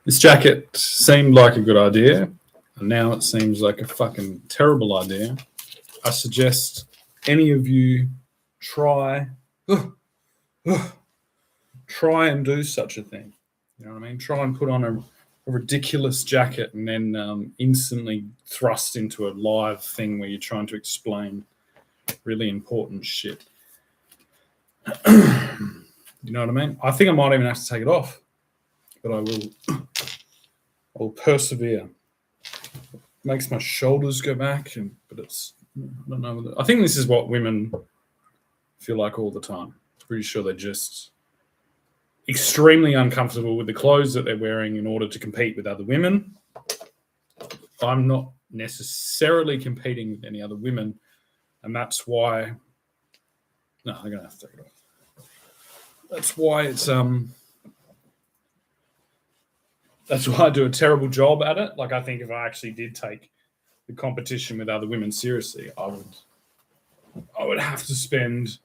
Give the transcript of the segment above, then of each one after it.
This jacket seemed like a good idea, and now it seems like a fucking terrible idea. I suggest any of you try and do such a thing. You know what I mean? Try and put on a ridiculous jacket and then instantly thrust into a live thing where you're trying to explain really important shit. You know what I mean? I think I might even have to take it off, but I'll persevere. It makes my shoulders go back, but it's, I don't know. I think this is what women feel like all the time. Pretty sure they're just extremely uncomfortable with the clothes that they're wearing in order to compete with other women. I'm not necessarily competing with any other women, and that's why. No, I'm gonna have to take it off. That's why it's That's why I do a terrible job at it. Like, I think if I actually did take the competition with other women seriously, I would have to spend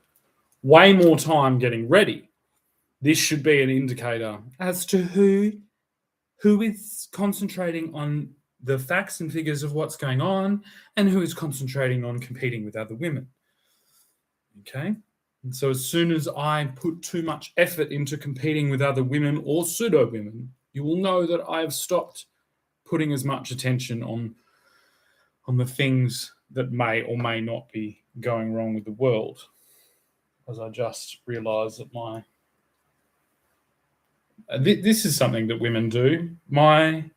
way more time getting ready. This should be an indicator as to who is concentrating on the facts and figures of what's going on and who is concentrating on competing with other women. Okay? And so as soon as I put too much effort into competing with other women or pseudo women, you will know that I have stopped putting as much attention on the things that may or may not be going wrong with the world. As I just realised that this is something that women do. My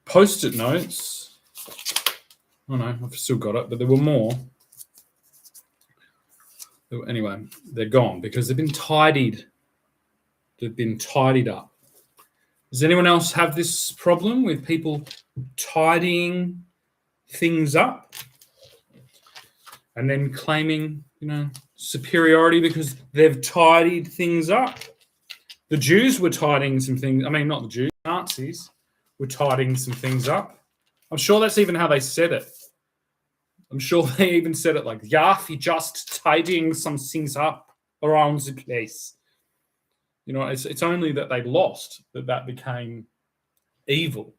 Post-it notes, oh no, I've still got it, but there were more. Anyway, they're gone because they've been tidied. They've been tidied up. Does anyone else have this problem with people tidying things up and then claiming, superiority because they've tidied things up? The Jews were tidying some things. I mean, not the Jews, Nazis were tidying some things up. I'm sure that's even how they said it. I'm sure they even said it like, yeah, he just tidying some things up around the place. It's only that they lost that became evil.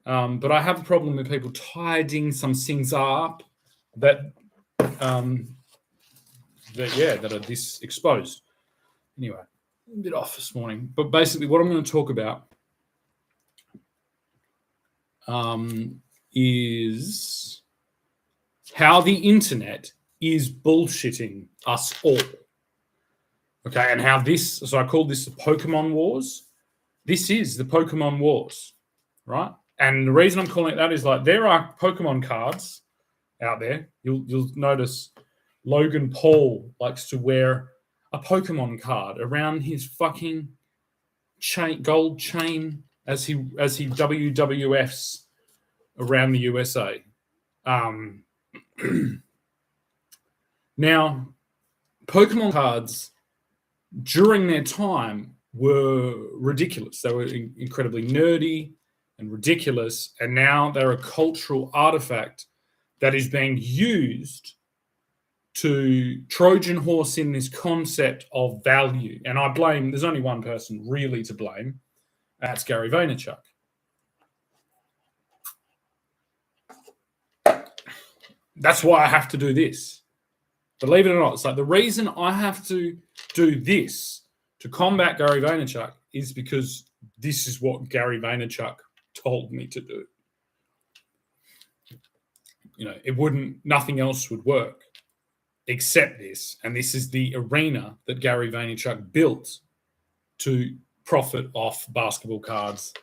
But I have a problem with people tidying some things up that are this exposed. Anyway, a bit off this morning. But basically what I'm going to talk about is how the internet is bullshitting us all. Okay, and how so I called this the Pokemon Wars. This is the Pokemon Wars, right? And the reason I'm calling it that is like there are Pokemon cards out there. You'll notice Logan Paul likes to wear a Pokemon card around his fucking gold chain as he WWFs around the USA. Now, Pokemon cards during their time were ridiculous. They were incredibly nerdy and ridiculous, and now they're a cultural artifact that is being used to Trojan horse in this concept of value. And there's only one person really to blame, and that's Gary Vaynerchuk. That's why I have to do this. Believe it or not, it's like the reason I have to do this to combat Gary Vaynerchuk is because this is what Gary Vaynerchuk told me to do. Nothing else would work except this. And this is the arena that Gary Vaynerchuk built to profit off basketball cards,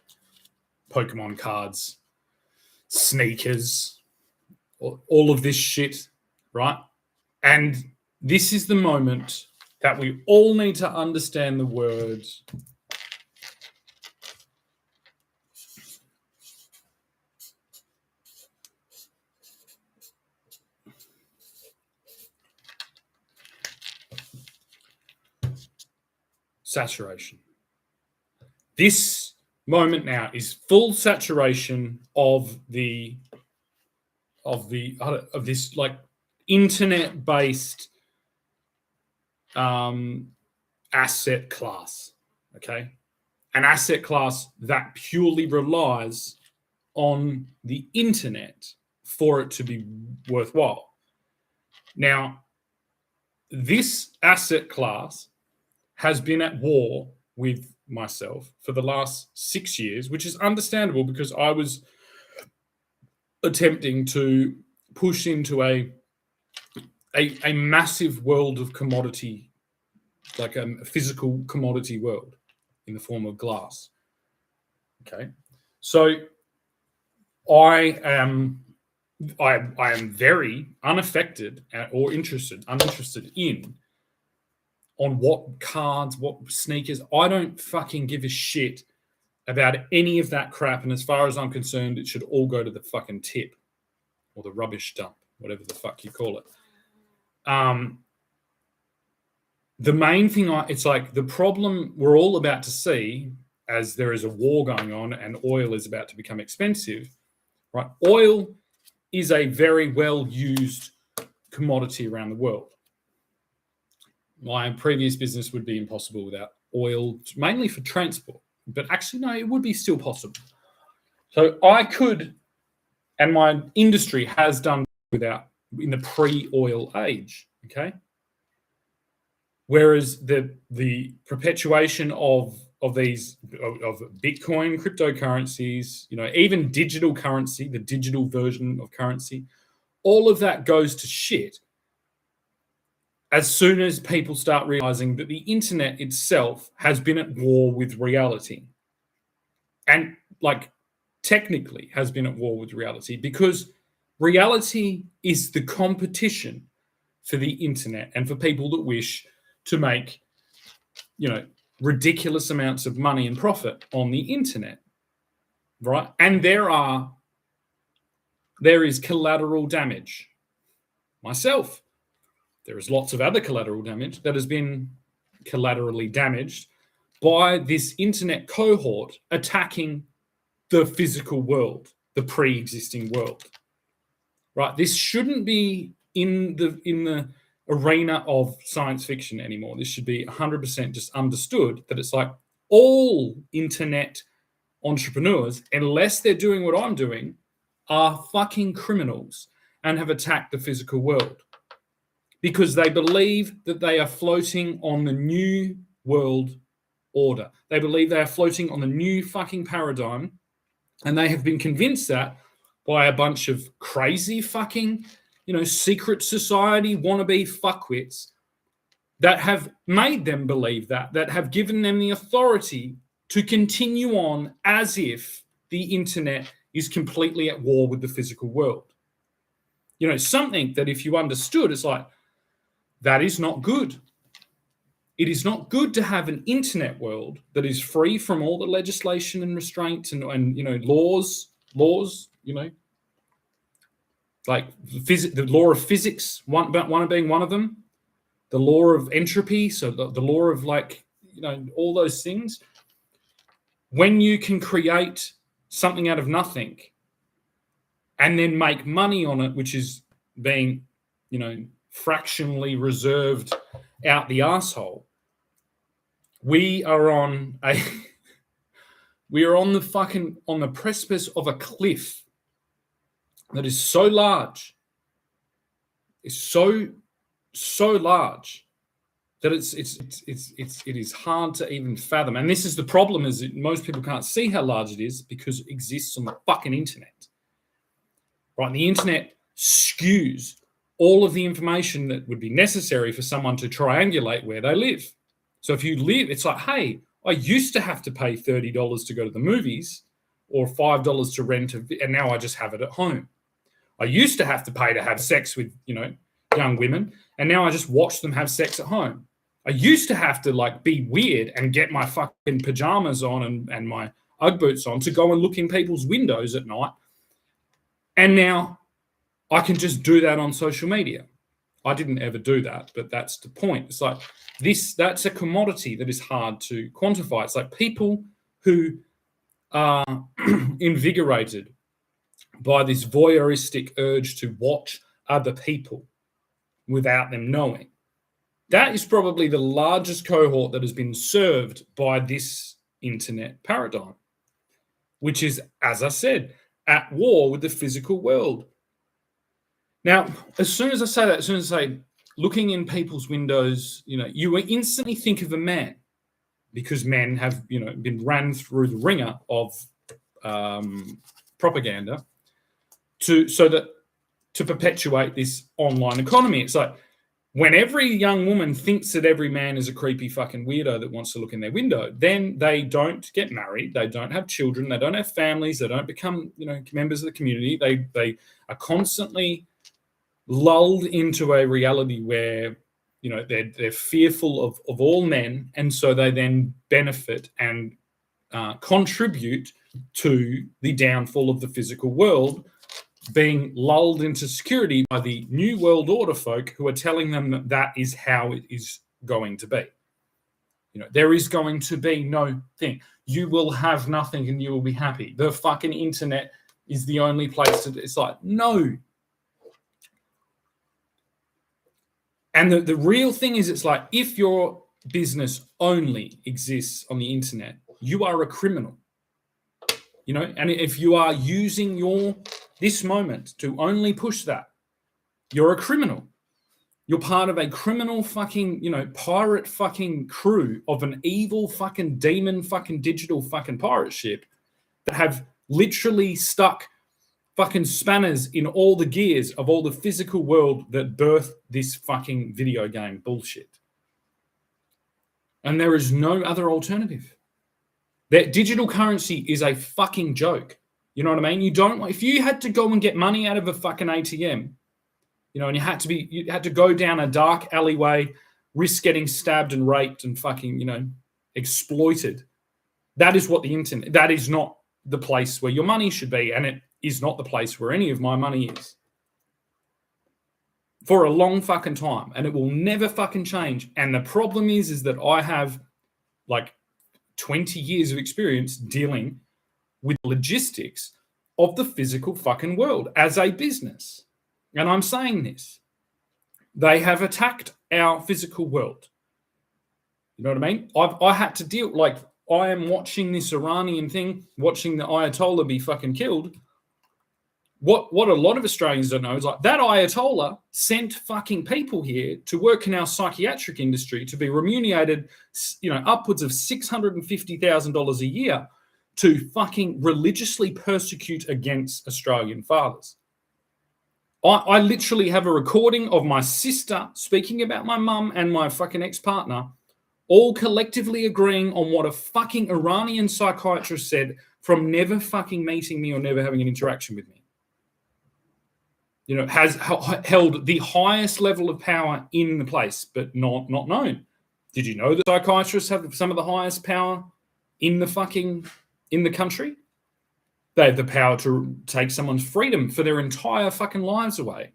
Pokemon cards, sneakers, all of this shit, right? And this is the moment that we all need to understand the word saturation. This moment now is full saturation of this like internet-based asset class, okay? An asset class that purely relies on the internet for it to be worthwhile. Now, this asset class has been at war with myself for the last 6 years, which is understandable because I was attempting to push into a massive world of commodity, like a physical commodity world in the form of glass. Okay, so I am very unaffected or uninterested in on what cards, what sneakers. I don't fucking give a shit about any of that crap. And as far as I'm concerned, it should all go to the fucking tip or the rubbish dump, whatever the fuck you call it. The main thing, it's like the problem we're all about to see as there is a war going on and oil is about to become expensive, right? Oil is a very well used commodity around the world. My previous business would be impossible without oil, mainly for transport. But actually, no, it would be still possible. So I could, and my industry has done without in the pre-oil age, okay? Whereas the perpetuation of these of Bitcoin, cryptocurrencies, even digital currency, the digital version of currency, all of that goes to shit as soon as people start realizing that the internet itself has been at war with reality. And technically has been at war with reality because reality is the competition for the internet and for people that wish to make, ridiculous amounts of money and profit on the internet, right? And there is collateral damage. Myself, there is lots of other collateral damage that has been collaterally damaged by this internet cohort attacking the physical world, the pre-existing world, right? This shouldn't be in the arena of science fiction anymore. This should be 100% just understood that it's like all internet entrepreneurs, unless they're doing what I'm doing, are fucking criminals and have attacked the physical world because they believe that they are floating on the new world order. They believe they are floating on the new fucking paradigm, and they have been convinced that by a bunch of crazy fucking, secret society wannabe fuckwits that have made them believe that have given them the authority to continue on as if the internet is completely at war with the physical world. Something that if you understood, it's like, that is not good. It is not good to have an internet world that is free from all the legislation and restraints and laws, like the law of physics, one being one of them, the law of entropy, so the law of all those things. When you can create something out of nothing and then make money on it, which is being, fractionally reserved out the arsehole, we are on the precipice of a cliff that is so large, is so large that it is hard to even fathom. And this is the problem: is that most people can't see how large it is because it exists on the fucking internet. Right? The internet skews all of the information that would be necessary for someone to triangulate where they live. So if you live, it's like, hey, I used to have to pay $30 to go to the movies or $5 to rent, and now I just have it at home. I used to have to pay to have sex with, young women, and now I just watch them have sex at home. I used to have to be weird and get my fucking pajamas on and my Ugg boots on to go and look in people's windows at night. And now I can just do that on social media. I didn't ever do that, but that's the point. It's like that's a commodity that is hard to quantify. It's like people who are invigorated by this voyeuristic urge to watch other people without them knowing. That is probably the largest cohort that has been served by this internet paradigm, which is, as I said, at war with the physical world. Now, as soon as I say that, as soon as I say looking in people's windows, you will instantly think of a man, because men have, been ran through the ringer of propaganda to perpetuate this online economy. It's like when every young woman thinks that every man is a creepy fucking weirdo that wants to look in their window, then they don't get married, they don't have children, they don't have families, they don't become, members of the community. They are constantly lulled into a reality where, they're fearful of all men, and so they then benefit and contribute to the downfall of the physical world, being lulled into security by the New World Order folk who are telling them that is how it is going to be. There is going to be no thing. You will have nothing and you will be happy. The fucking internet is the only place to... It's like, no. And the real thing is, it's like, if your business only exists on the internet, you are a criminal. And if you are using this moment to only push that, you're a criminal. You're part of a criminal fucking, pirate fucking crew of an evil fucking demon fucking digital fucking pirate ship that have literally stuck fucking spanners in all the gears of all the physical world that birthed this fucking video game bullshit. And there is no other alternative. That digital currency is a fucking joke. You know what I mean? If you had to go and get money out of a fucking ATM, and you had to go down a dark alleyway, risk getting stabbed and raped and fucking, exploited. That is what the internet, that is not the place where your money should be. And it is not the place where any of my money is. For a long fucking time. And it will never fucking change. And the problem is that I have like 20 years of experience dealing with logistics of the physical fucking world as a business. And I'm saying this. They have attacked our physical world. You know what I mean? I had to deal, like, I am watching this Iranian thing, watching the Ayatollah be fucking killed. What a lot of Australians don't know is, like, that Ayatollah sent fucking people here to work in our psychiatric industry to be remunerated, upwards of $650,000 a year to fucking religiously persecute against Australian fathers. I literally have a recording of my sister speaking about my mum and my fucking ex-partner, all collectively agreeing on what a fucking Iranian psychiatrist said from never fucking meeting me or never having an interaction with me. Has held the highest level of power in the place, but not known. Did you know that psychiatrists have some of the highest power in the country? They have the power to take someone's freedom for their entire fucking lives away.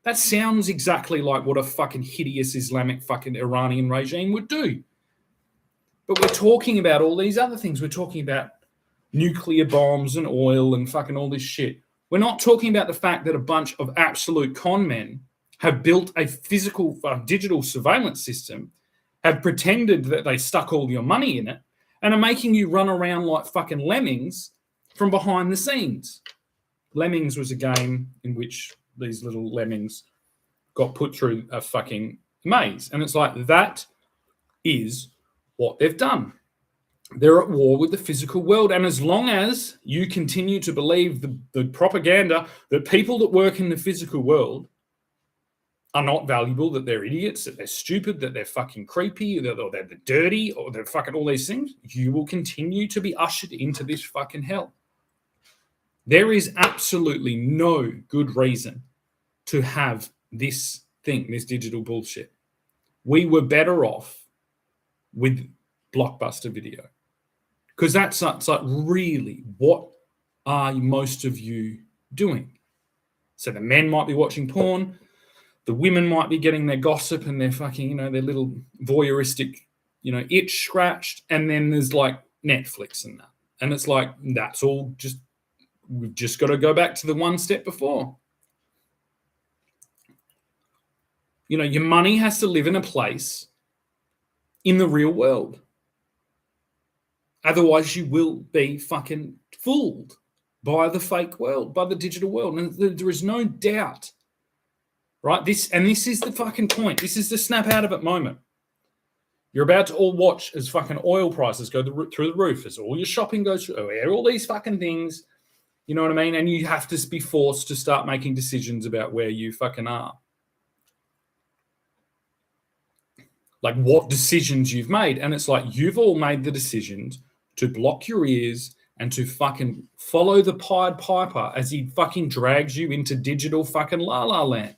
That sounds exactly like what a fucking hideous Islamic fucking Iranian regime would do. But we're talking about all these other things. We're talking about nuclear bombs and oil and fucking all this shit. We're not talking about the fact that a bunch of absolute con men have built a physical, digital surveillance system, have pretended that they stuck all your money in it, and are making you run around like fucking lemmings from behind the scenes. Lemmings was a game in which these little lemmings got put through a fucking maze. And it's like, that is what they've done. They're at war with the physical world. And as long as you continue to believe the propaganda that people that work in the physical world are not valuable, that they're idiots, that they're stupid, that they're fucking creepy, or they're dirty, or they're fucking all these things, you will continue to be ushered into this fucking hell. There is absolutely no good reason to have this thing, this digital bullshit. We were better off with Blockbuster Video. Because that's like, really, what are most of you doing? So the men might be watching porn, the women might be getting their gossip and their fucking, their little voyeuristic, itch scratched, and then there's like Netflix and that. And it's like, that's all just, we've just got to go back to the one step before. Your money has to live in a place in the real world. Otherwise, you will be fucking fooled by the fake world, by the digital world. And there is no doubt, right? This is the fucking point. This is the snap out of it moment. You're about to all watch as fucking oil prices go through the roof, as all your shopping goes through, all these fucking things. You know what I mean? And you have to be forced to start making decisions about where you fucking are. Like what decisions you've made. And it's like you've all made the decisions to block your ears and to fucking follow the Pied Piper as he fucking drags you into digital fucking la-la land.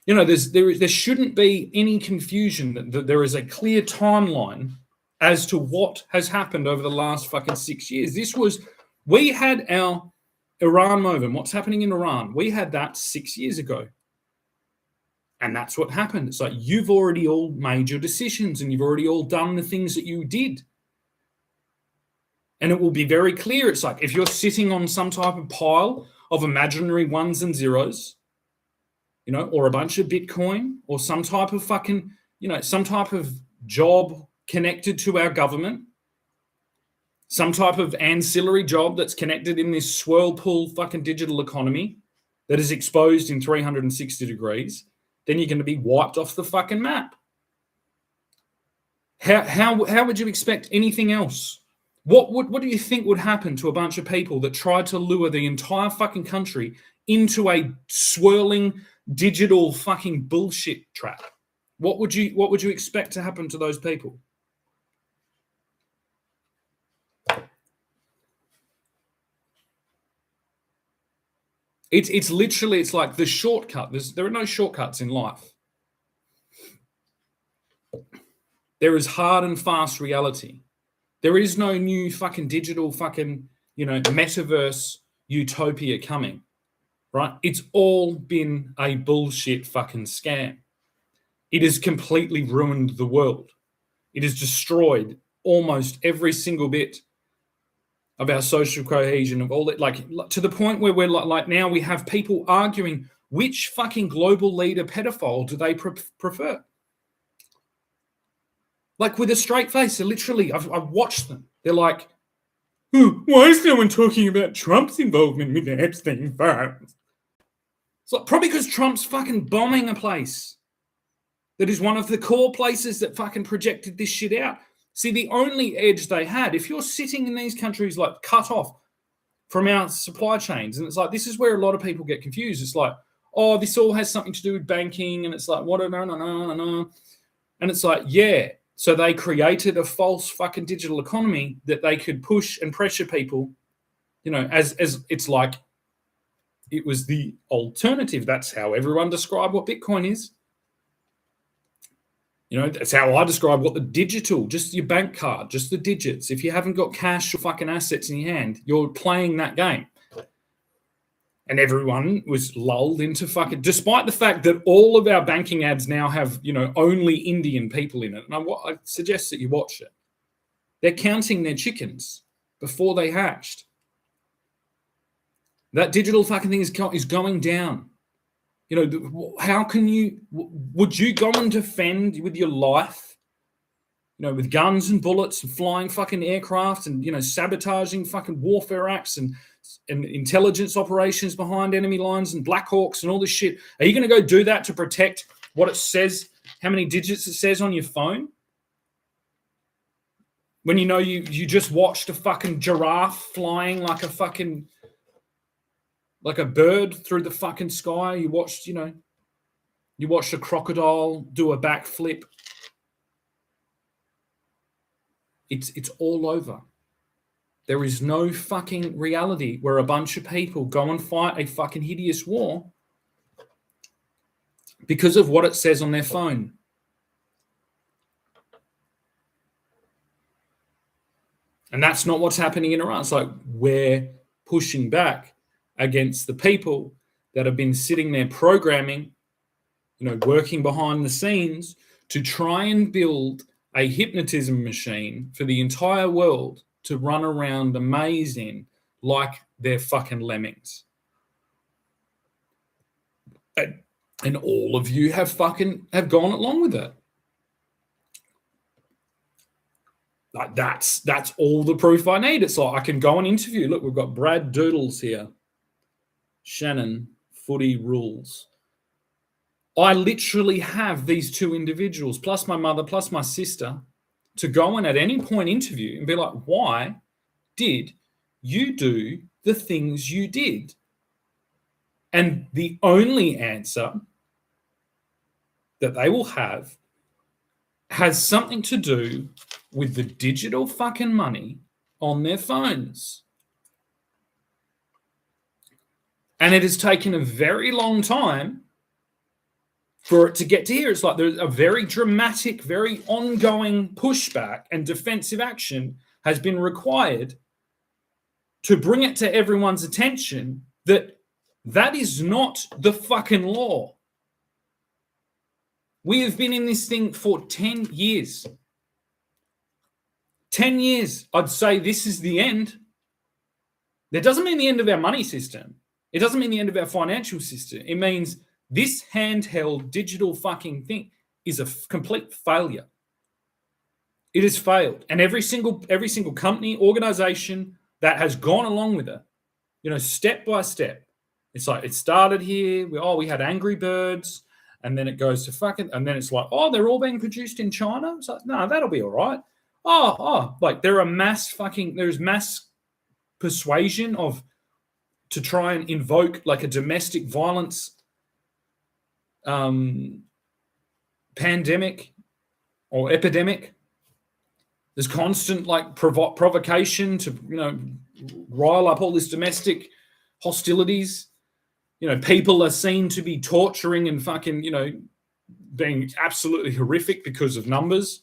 There shouldn't be any confusion that there is a clear timeline as to what has happened over the last fucking 6 years. We had our Iran moment. What's happening in Iran? We had that 6 years ago. And that's what happened. It's like you've already all made your decisions and you've already all done the things that you did. And it will be very clear. It's like if you're sitting on some type of pile of imaginary ones and zeros, or a bunch of Bitcoin or some type of fucking, some type of job connected to our government, some type of ancillary job that's connected in this swirlpool fucking digital economy that is exposed in 360 degrees, then you're going to be wiped off the fucking map. How would you expect anything else? What do you think would happen to a bunch of people that tried to lure the entire fucking country into a swirling digital fucking bullshit trap? What would you expect to happen to those people? It's literally, it's like the shortcut. There are no shortcuts in life. There is hard and fast reality. There is no new fucking digital fucking, metaverse utopia coming, right? It's all been a bullshit fucking scam. It has completely ruined the world. It has destroyed almost every single bit of our social cohesion, of all that, like to the point where we're like now we have people arguing which fucking global leader pedophile do they prefer. Like with a straight face, literally, I've watched them. They're like, why is no one talking about Trump's involvement with the Epstein files? It's like, probably because Trump's fucking bombing a place that is one of the core places that fucking projected this shit out. See, the only edge they had, if you're sitting in these countries like cut off from our supply chains, and it's like, this is where a lot of people get confused. It's like, oh, this all has something to do with banking, and it's like, what? No. And it's like, yeah. So they created a false fucking digital economy that they could push and pressure people, as it's like it was the alternative. That's how everyone described what Bitcoin is. That's how I describe what the digital, just your bank card, just the digits. If you haven't got cash or fucking assets in your hand, you're playing that game. And everyone was lulled into fucking, despite the fact that all of our banking ads now have, only Indian people in it. And I suggest that you watch it. They're counting their chickens before they hatched. That digital fucking thing is going down. How would you go and defend with your life, with guns and bullets and flying fucking aircraft and, sabotaging fucking warfare acts and intelligence operations behind enemy lines and Black Hawks and all this shit? Are you going to go do that to protect what it says, how many digits it says on your phone? When you just watched a fucking giraffe flying like a fucking, like a bird through the fucking sky. You watched a crocodile do a backflip. It's all over. There is no fucking reality where a bunch of people go and fight a fucking hideous war because of what it says on their phone. And that's not what's happening in Iran. It's like we're pushing back against the people that have been sitting there programming, working behind the scenes to try and build a hypnotism machine for the entire world to run around a maze in like they're fucking lemmings. And all of you have gone along with it. Like that's all the proof I need. It's like I can go and interview. Look, we've got Brad Doodles here. Shannon, footy rules. I literally have these two individuals, plus my mother, plus my sister, to go in at any point interview and be like, why did you do the things you did? And the only answer that they will have has something to do with the digital fucking money on their phones. And it has taken a very long time for it to get to here. It's like there's a very dramatic, very ongoing pushback and defensive action has been required to bring it to everyone's attention that is not the fucking law. We have been in this thing for 10 years. 10 years. I'd say this is the end. That doesn't mean the end of our money system. It doesn't mean the end of our financial system. It means this handheld digital fucking thing is a complete failure. It has failed. And every single company, organization that has gone along with it, step by step, it's like it started here. We had Angry Birds, and then it goes to fucking, and then it's like, they're all being produced in China. It's like, no, that'll be all right. Like there's mass persuasion to try and invoke like a domestic violence pandemic or epidemic. There's constant like provocation to rile up all this domestic hostilities. People are seen to be torturing and fucking being absolutely horrific because of numbers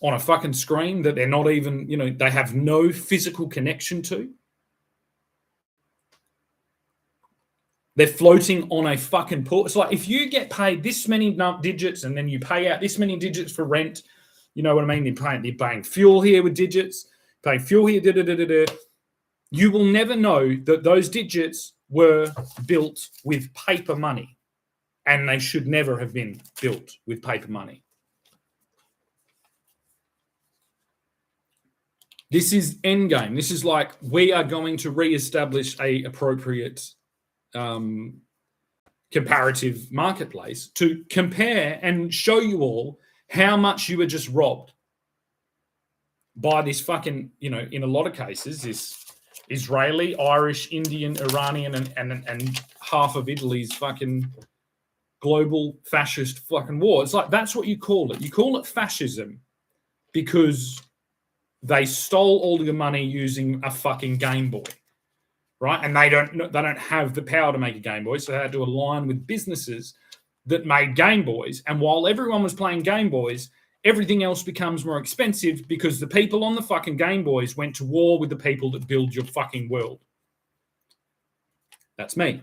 on a fucking screen that they're not even they have no physical connection to. They're floating on a fucking pool. It's like if you get paid this many digits and then you pay out this many digits for rent, you know what I mean? You're paying fuel here with digits, paying fuel here, you will never know that those digits were built with paper money, and they should never have been built with paper money. This is endgame. This is like we are going to re-establish a appropriate comparative marketplace to compare and show you all how much you were just robbed by this fucking, in a lot of cases, this Israeli, Irish, Indian, Iranian, and half of Italy's fucking global fascist fucking war. It's like that's what you call it. You call it fascism because they stole all of the money using a fucking Game Boy. Right, and they don't have the power to make a Game Boy, so they had to align with businesses that made Game Boys. And while everyone was playing Game Boys, everything else becomes more expensive because the people on the fucking Game Boys went to war with the people that build your fucking world. That's me.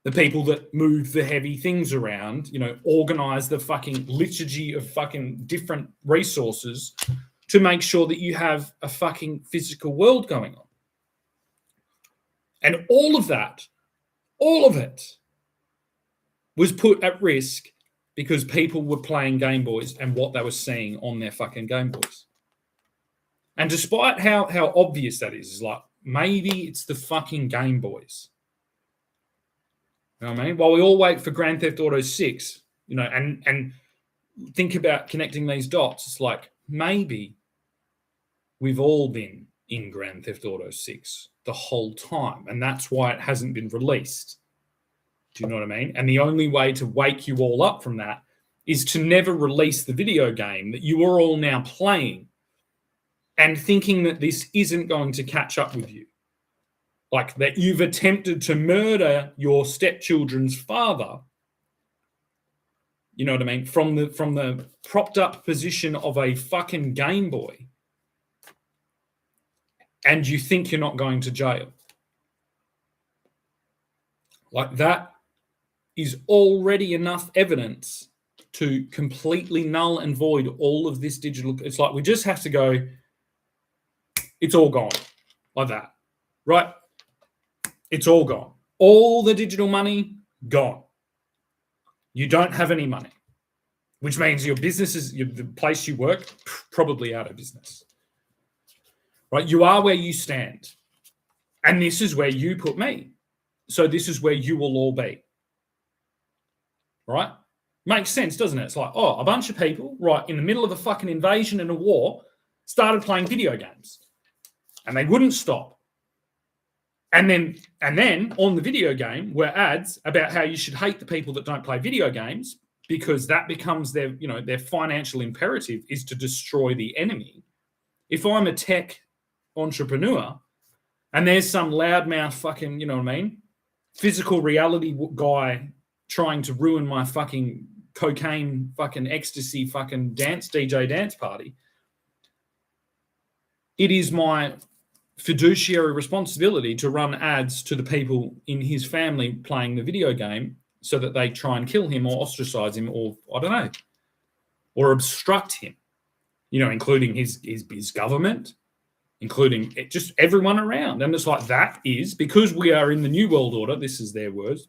The people that move the heavy things around, organize the fucking liturgy of fucking different resources to make sure that you have a fucking physical world going on. And all of it was put at risk because people were playing Game Boys and what they were seeing on their fucking Game Boys. And despite how obvious that is like, maybe it's the fucking Game Boys. You know what I mean? While we all wait for Grand Theft Auto 6, and think about connecting these dots, it's like maybe we've all been in Grand Theft Auto 6 the whole time, and that's why it hasn't been released. Do you know what I mean? And the only way to wake you all up from that is to never release the video game that you are all now playing and thinking that this isn't going to catch up with you. Like that you've attempted to murder your stepchildren's father, you know what I mean, from the propped up position of a fucking Game Boy, and you think you're not going to jail. Like that is already enough evidence to completely null and void all of this digital. It's like we just have to go, it's all gone like that, right? It's all gone. All the digital money, gone. You don't have any money, which means your business is the place you work, probably out of business. Right? You are where you stand. And this is where you put me. So this is where you will all be. Right? Makes sense, doesn't it? It's like, oh, a bunch of people, right, in the middle of a fucking invasion and a war, started playing video games. And they wouldn't stop. And then on the video game were ads about how you should hate the people that don't play video games, because that becomes their financial imperative is to destroy the enemy. If I'm a tech entrepreneur and there's some loudmouth fucking, you know what I mean, physical reality guy trying to ruin my fucking cocaine fucking ecstasy fucking DJ dance party, it is my fiduciary responsibility to run ads to the people in his family playing the video game so that they try and kill him or ostracize him or, I don't know, or obstruct him, including his government, including just everyone around. And it's like, that is because we are in the New World Order. This is their words.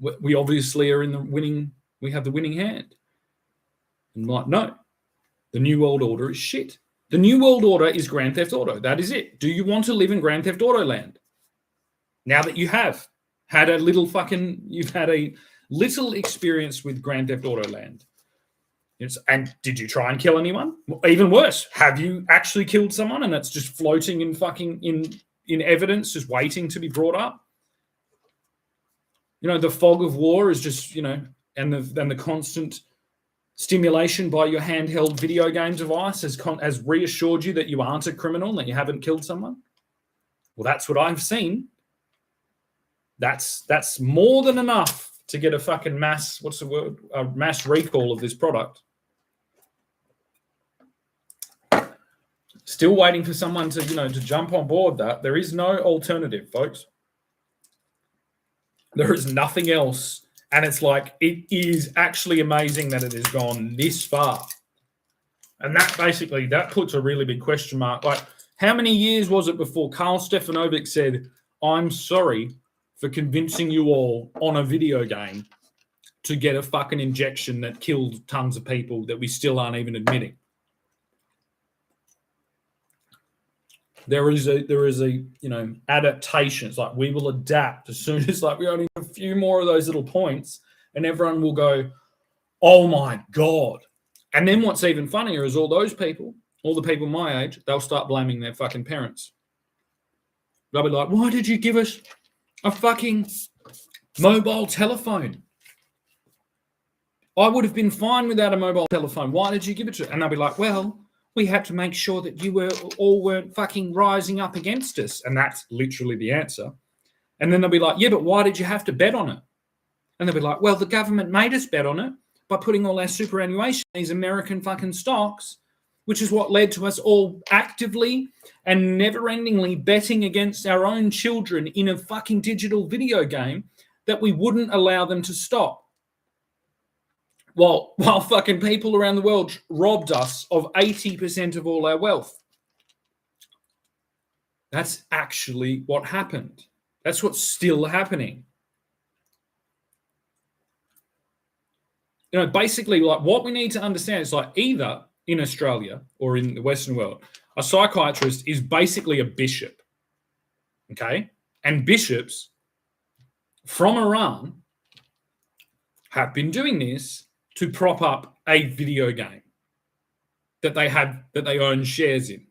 We obviously are we have the winning hand. And like, no, the New World Order is shit. The New World Order is Grand Theft Auto. That is it. Do you want to live in Grand Theft Auto land? Now that you have had you've had a little experience with Grand Theft Auto land. And did you try and kill anyone? Even worse, have you actually killed someone and it's just floating in fucking in evidence, just waiting to be brought up? The fog of war is just, and the constant stimulation by your handheld video game device has reassured you that you aren't a criminal and that you haven't killed someone. Well, that's what I've seen. That's more than enough to get a fucking mass recall of this product. Still waiting for someone to, to jump on board that. There is no alternative, folks. There is nothing else. And it's like, it is actually amazing that it has gone this far. And that puts a really big question mark. Like, how many years was it before Karl Stefanovic said, I'm sorry for convincing you all on a video game to get a fucking injection that killed tons of people that we still aren't even admitting? There is a adaptation. It's like, we will adapt as soon as we only have a few more of those little points and everyone will go, oh my God. And then what's even funnier is all the people my age, they'll start blaming their fucking parents. They'll be like, why did you give us a fucking mobile telephone? I would have been fine without a mobile telephone. Why did you give it to us? And they'll be like, well, we had to make sure that you weren't fucking rising up against us. And that's literally the answer. And then they'll be like, yeah, but why did you have to bet on it? And they'll be like, well, the government made us bet on it by putting all our superannuation in these American fucking stocks, which is what led to us all actively and never-endingly betting against our own children in a fucking digital video game that we wouldn't allow them to stop. While fucking people around the world robbed us of 80% of all our wealth. That's actually what happened. That's what's still happening. Basically, what we need to understand is either in Australia or in the Western world, a psychiatrist is basically a bishop. Okay? And bishops from Iran have been doing this to prop up a video game that they own shares in,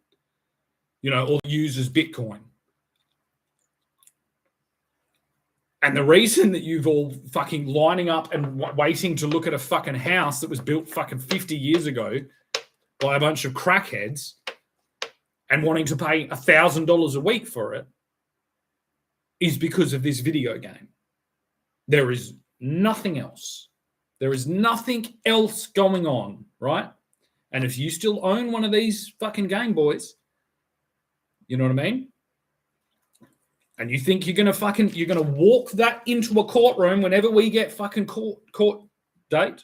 or uses Bitcoin. And the reason that you've all fucking lining up and waiting to look at a fucking house that was built fucking 50 years ago by a bunch of crackheads and wanting to pay $1,000 a week for it is because of this video game. There is nothing else. There is nothing else going on, right? And if you still own one of these fucking Game Boys, you know what I mean? And you think you're gonna walk that into a courtroom whenever we get fucking court date,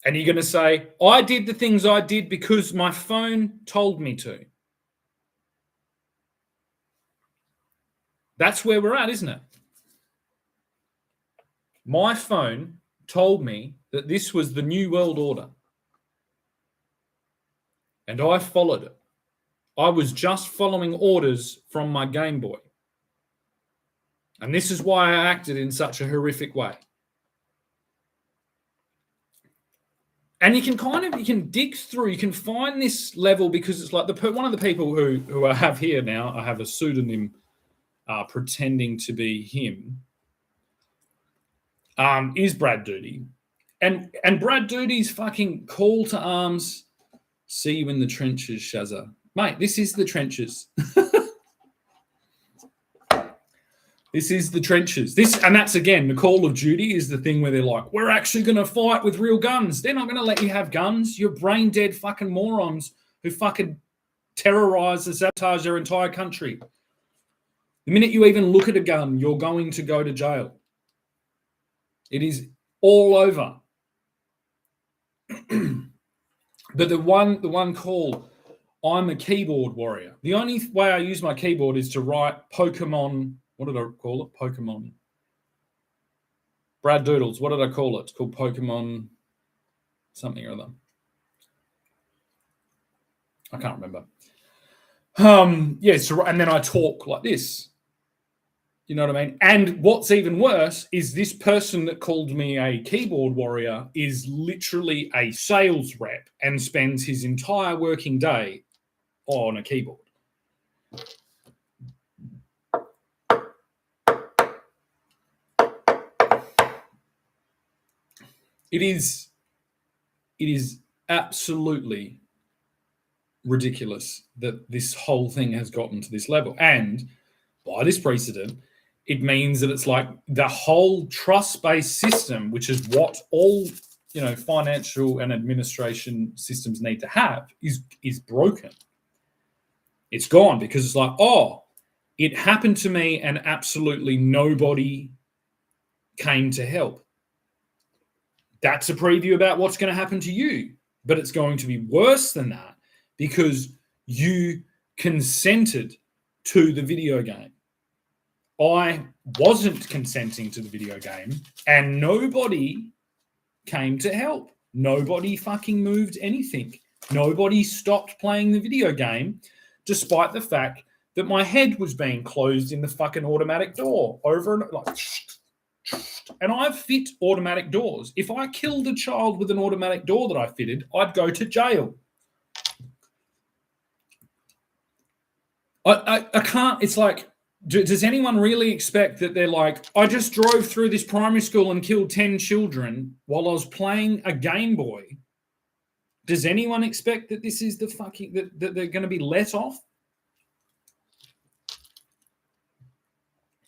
and you're gonna say, I did the things I did because my phone told me to. That's where we're at, isn't it? My phone told me that this was the new world order. And I followed it. I was just following orders from my Game Boy. And this is why I acted in such a horrific way. And you can dig through, you can find this level, because it's like one of the people who I have here now, I have a pseudonym pretending to be him, is Brad Doody. And Brad Doody's fucking call to arms, see you in the trenches, Shazza. Mate, this is the trenches. This is the trenches. And that's, again, the Call of Duty is the thing where they're like, we're actually going to fight with real guns. They're not going to let you have guns. You're brain-dead fucking morons who fucking terrorize and sabotage their entire country. The minute you even look at a gun, you're going to go to jail. It is all over. But the one call, I'm a keyboard warrior. The only way I use my keyboard is to write Pokemon. What did I call it? Pokemon. Brad Doodles. What did I call it? It's called Pokemon something or other. I can't remember. And then I talk like this. You know what I mean? And what's even worse is this person that called me a keyboard warrior is literally a sales rep and spends his entire working day on a keyboard. It is absolutely ridiculous that this whole thing has gotten to this level. And by this precedent, it means that it's like the whole trust-based system, which is what all, financial and administration systems need to have, is broken. It's gone, because it's like, it happened to me and absolutely nobody came to help. That's a preview about what's going to happen to you. But it's going to be worse than that, because you consented to the video game. I wasn't consenting to the video game, and nobody came to help. Nobody fucking moved anything. Nobody stopped playing the video game, despite the fact that my head was being closed in the fucking automatic door over and like. And I've fit automatic doors. If I killed a child with an automatic door that I fitted, I'd go to jail. I can't. It's like, does anyone really expect that they're like, I just drove through this primary school and killed 10 children while I was playing a Game Boy? Does anyone expect that this is the fucking, that they're going to be let off?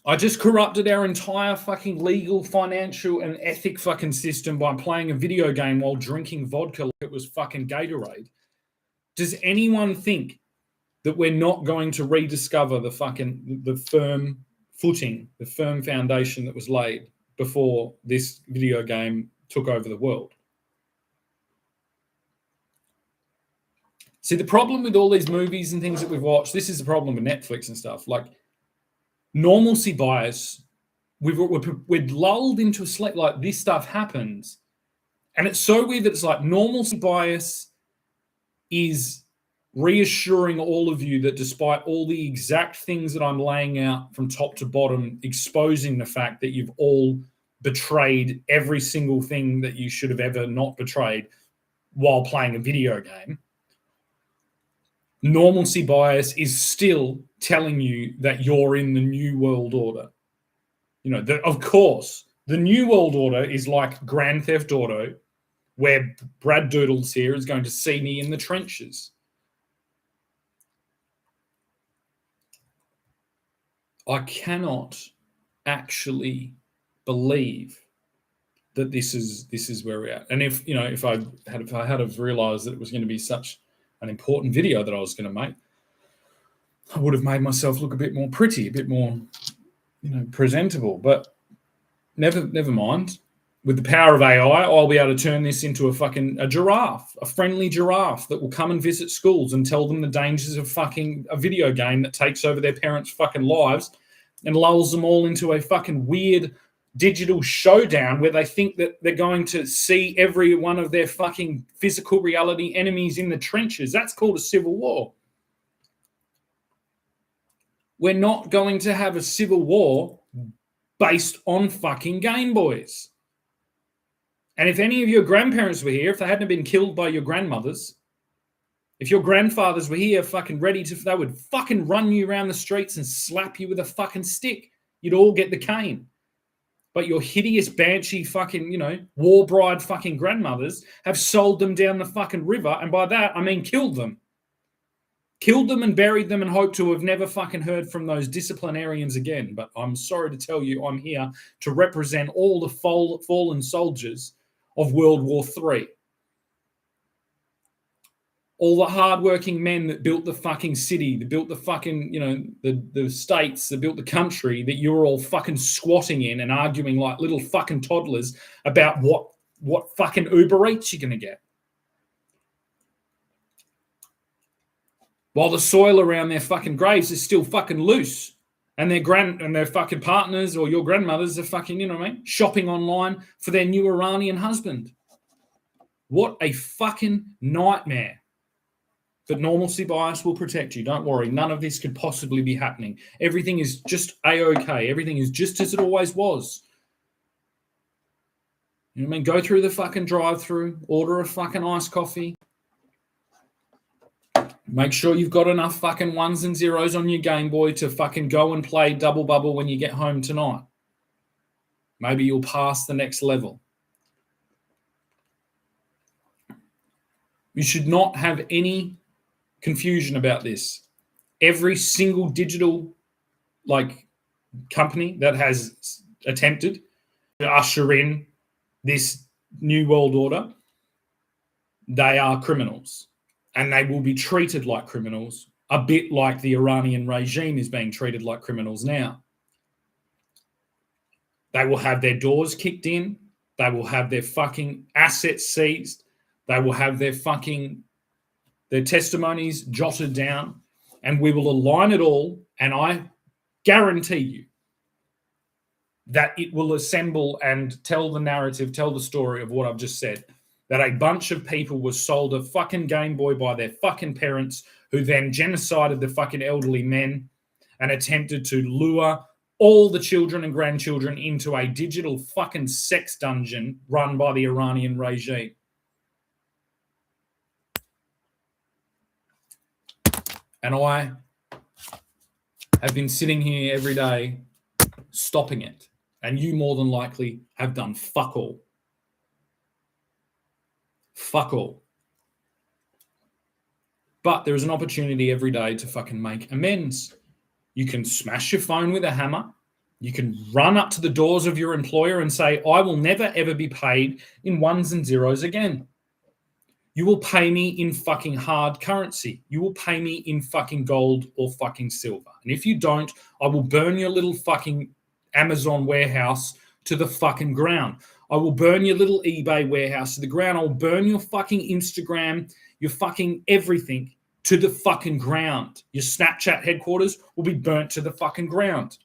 I just corrupted our entire fucking legal, financial, and ethic fucking system by playing a video game while drinking vodka like it was fucking Gatorade. Does anyone think that we're not going to rediscover the firm footing, the firm foundation that was laid before this video game took over the world? See, the problem with all these movies and things that we've watched, this is the problem with Netflix and stuff, like, normalcy bias, we're lulled into a sleep, like this stuff happens. And it's so weird that it's like normalcy bias is reassuring all of you that despite all the exact things that I'm laying out from top to bottom, exposing the fact that you've all betrayed every single thing that you should have ever not betrayed while playing a video game, normalcy bias is still telling you that you're in the new world order. Of course, the new world order is like Grand Theft Auto, where Brad Doodles here is going to see me in the trenches. I cannot actually believe that this is where we're at. And if I had have realized that it was going to be such an important video that I was going to make, I would have made myself look a bit more pretty, a bit more, presentable. But never mind. With the power of AI, I'll be able to turn this into a giraffe, a friendly giraffe that will come and visit schools and tell them the dangers of fucking a video game that takes over their parents' fucking lives and lulls them all into a fucking weird digital showdown where they think that they're going to see every one of their fucking physical reality enemies in the trenches. That's called a civil war. We're not going to have a civil war based on fucking Game Boys. And if any of your grandparents were here, if they hadn't been killed by your grandmothers, if your grandfathers were here fucking ready to, they would fucking run you around the streets and slap you with a fucking stick. You'd all get the cane. But your hideous banshee fucking, war bride fucking grandmothers have sold them down the fucking river. And by that, I mean killed them. Killed them and buried them and hope to have never fucking heard from those disciplinarians again. But I'm sorry to tell you, I'm here to represent all the fallen soldiers of World War III. All the hardworking men that built the fucking city, that built the fucking, the states, that built the country that you're all fucking squatting in and arguing like little fucking toddlers about what fucking Uber Eats you're going to get. While the soil around their fucking graves is still fucking loose. And their fucking partners or your grandmothers are fucking, shopping online for their new Iranian husband. What a fucking nightmare. But normalcy bias will protect you. Don't worry. None of this could possibly be happening. Everything is just A-okay. Everything is just as it always was. You know what I mean? Go through the fucking drive-through, order a fucking iced coffee. Make sure you've got enough fucking ones and zeros on your Game Boy to fucking go and play Double Bubble when you get home tonight. Maybe you'll pass the next level. You should not have any confusion about this. Every single digital company that has attempted to usher in this new world order, they are criminals. And they will be treated like criminals, a bit like the Iranian regime is being treated like criminals now. They will have their doors kicked in. They will have their fucking assets seized. They will have their testimonies jotted down. And we will align it all. And I guarantee you that it will assemble and tell the narrative, tell the story of what I've just said. That a bunch of people were sold a fucking Game Boy by their fucking parents who then genocided the fucking elderly men and attempted to lure all the children and grandchildren into a digital fucking sex dungeon run by the Iranian regime. And I have been sitting here every day stopping it. And you more than likely have done fuck all. Fuck all. But there is an opportunity every day to fucking make amends. You can smash your phone with a hammer. You can run up to the doors of your employer and say, I will never ever be paid in ones and zeros again. You will pay me in fucking hard currency. You will pay me in fucking gold or fucking silver. And if you don't, I will burn your little fucking Amazon warehouse to the fucking ground. I will burn your little eBay warehouse to the ground. I'll burn your fucking Instagram, your fucking everything to the fucking ground. Your Snapchat headquarters will be burnt to the fucking ground.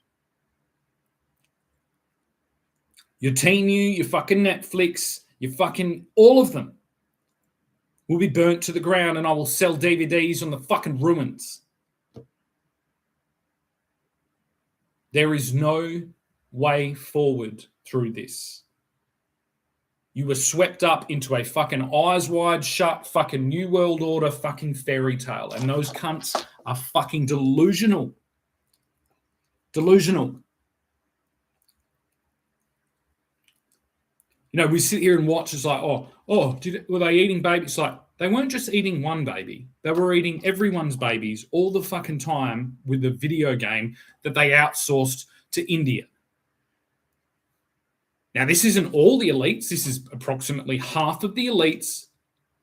Your Temu, your fucking Netflix, your fucking, all of them will be burnt to the ground, and I will sell DVDs on the fucking ruins. There is no way forward through this. You were swept up into a fucking eyes wide shut fucking new world order fucking fairy tale. And those cunts are fucking delusional. Delusional. We sit here and watch. It's like, were they eating babies? It's like, they weren't just eating one baby. They were eating everyone's babies all the fucking time with the video game that they outsourced to India. Now, this isn't all the elites. This is approximately half of the elites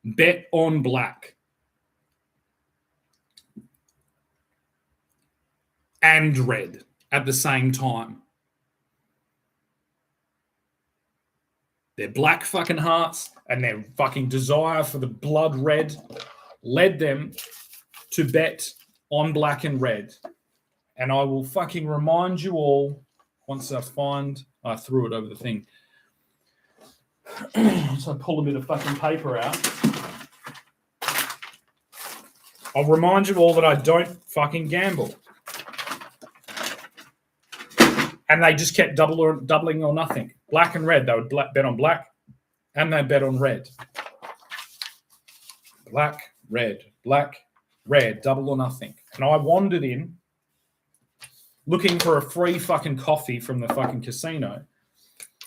bet on black. And red at the same time. Their black fucking hearts and their fucking desire for the blood red led them to bet on black and red. and I will fucking remind you all once I threw it over the thing. So I pull a bit of fucking paper out. I'll remind you all that I don't fucking gamble. And they just kept doubling or nothing. Black and red. They would bet on black and they bet on red. Black, red, double or nothing. And I wandered in looking for a free fucking coffee from the fucking casino.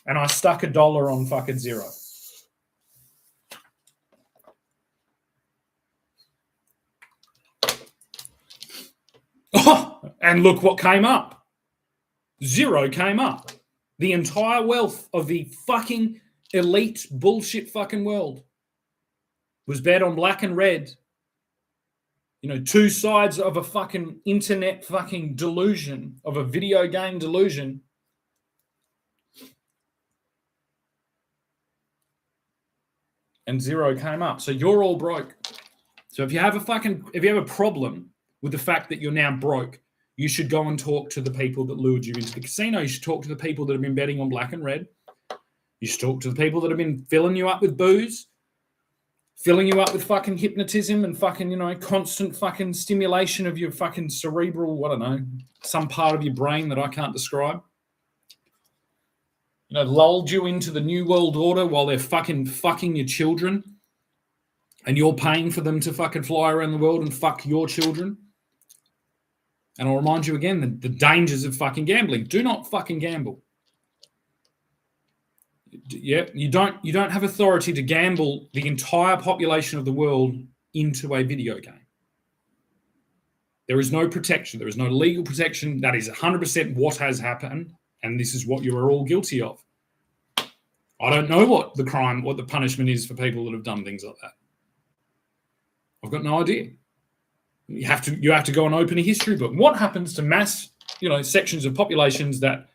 And I stuck $1 on fucking zero. Oh, and look what came up. Zero came up. The entire wealth of the fucking elite bullshit fucking world was bet on black and red. You know, two sides of a fucking internet fucking delusion, of a video game delusion. And zero came up. So you're all broke. So if you have a problem with the fact that you're now broke, you should go and talk to the people that lured you into the casino. You should talk to the people that have been betting on black and red. You should talk to the people that have been filling you up with booze, filling you up with fucking hypnotism and fucking, you know, constant fucking stimulation of your fucking cerebral, I don't know, some part of your brain that I can't describe. You know, lulled you into the new world order while they're fucking your children and you're paying for them to fucking fly around the world and fuck your children. And I'll remind you again, the dangers of fucking gambling. Do not fucking gamble. Yeah, you don't have authority to gamble the entire population of the world into a video game. There is no protection. There is no legal protection. That is 100% what has happened, and this is what you are all guilty of. I don't know what the punishment is for people that have done things like that. I've got no idea. You have to go and open a history book. What happens to mass, sections of populations that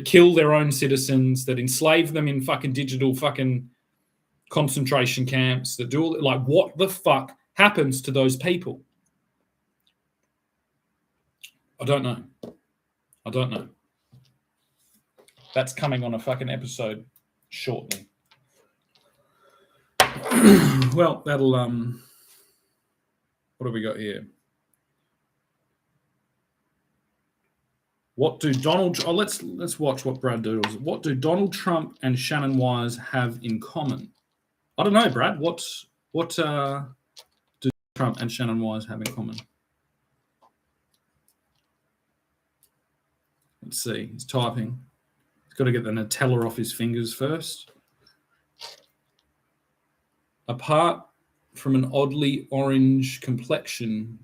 kill their own citizens, that enslave them in fucking digital fucking concentration camps, that do all what the fuck happens to those people? I don't know. That's coming on a fucking episode shortly. Well, that'll what have we got here? What do let's watch what Brad doodles. What do Donald Trump and Shannon Wise have in common? I don't know, Brad. What do Trump and Shannon Wise have in common? Let's see. He's typing. He's got to get the Nutella off his fingers first. Apart from an oddly orange complexion,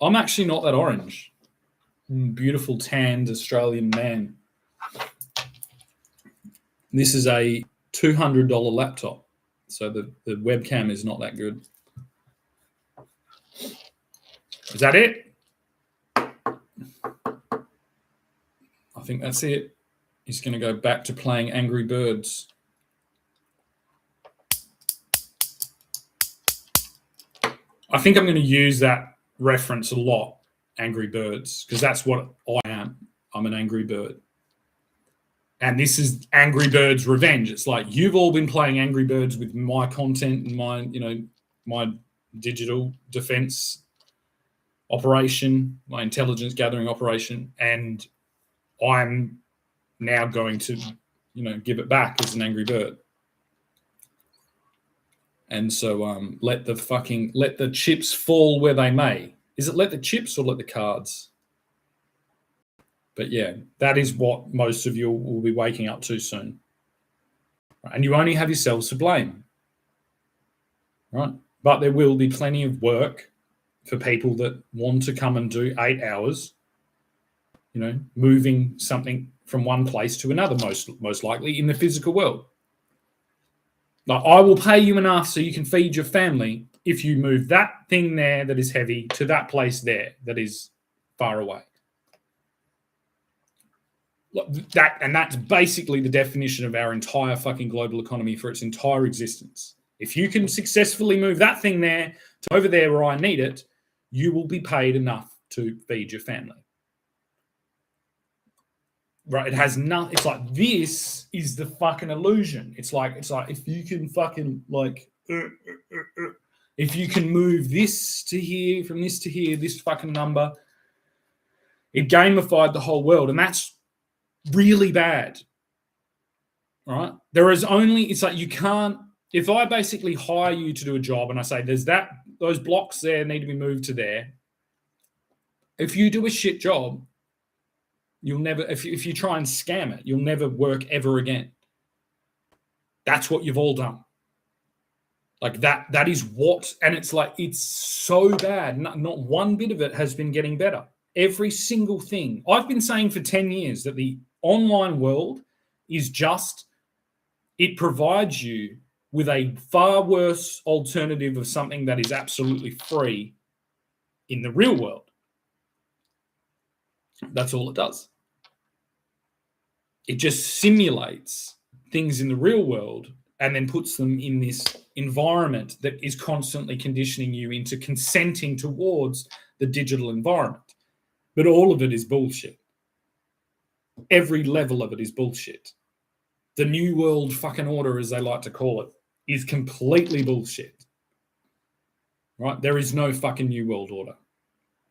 I'm actually not that orange. Beautiful tanned Australian man. This is a $200 laptop, so the webcam is not that good. Is that it? I think that's it. He's going to go back to playing Angry Birds. I think I'm going to use that reference a lot, Angry Birds, because that's what I am. I'm an angry bird. And this is Angry Birds Revenge. It's like, you've all been playing Angry Birds with my content and my digital defense operation, my intelligence gathering operation, and I'm now going to, give it back as an angry bird. And so let the chips fall where they may. Is it let the chips or let the cards? But yeah, that is what most of you will be waking up to soon. And you only have yourselves to blame. Right? But there will be plenty of work for people that want to come and do 8 hours, moving something from one place to another, most likely in the physical world. Like, I will pay you enough so you can feed your family if you move that thing there that is heavy to that place there that is far away. That's basically the definition of our entire fucking global economy for its entire existence. If you can successfully move that thing there to over there where I need it, you will be paid enough to feed your family. right? It has nothing. It's like, this is the fucking illusion. It's like if you can fucking like, if you can move this to here, from this to here, this fucking number, it gamified the whole world, and that's really bad. Right? There is only, it's like, you can't, if I basically hire you to do a job and I say there's those blocks there need to be moved to there, if you do a shit job, you'll never, if you try and scam it, you'll never work ever again. That's what you've all done. Like that is what, and it's like, it's so bad. Not one bit of it has been getting better. Every single thing. I've been saying for 10 years that the online world is just, it provides you with a far worse alternative of something that is absolutely free in the real world. That's all it does. It just simulates things in the real world and then puts them in this environment that is constantly conditioning you into consenting towards the digital environment. But all of it is bullshit. Every level of it is bullshit. The New World fucking order, as they like to call it, is completely bullshit. Right? There is no fucking New World order.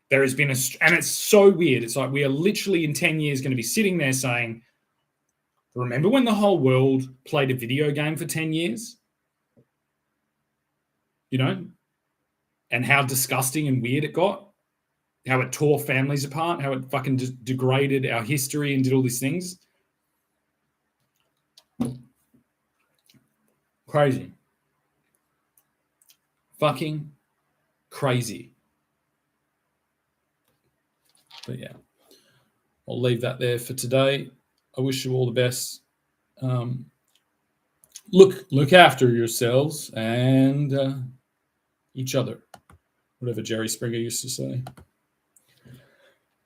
There has been and it's so weird. It's like, we are literally in 10 years going to be sitting there saying, remember when the whole world played a video game for 10 years? You know? And how disgusting and weird it got? How it tore families apart? How it fucking degraded our history and did all these things? Crazy. Fucking crazy. But yeah, I'll leave that there for today. I wish you all the best. Look after yourselves and each other. Whatever Jerry Springer used to say.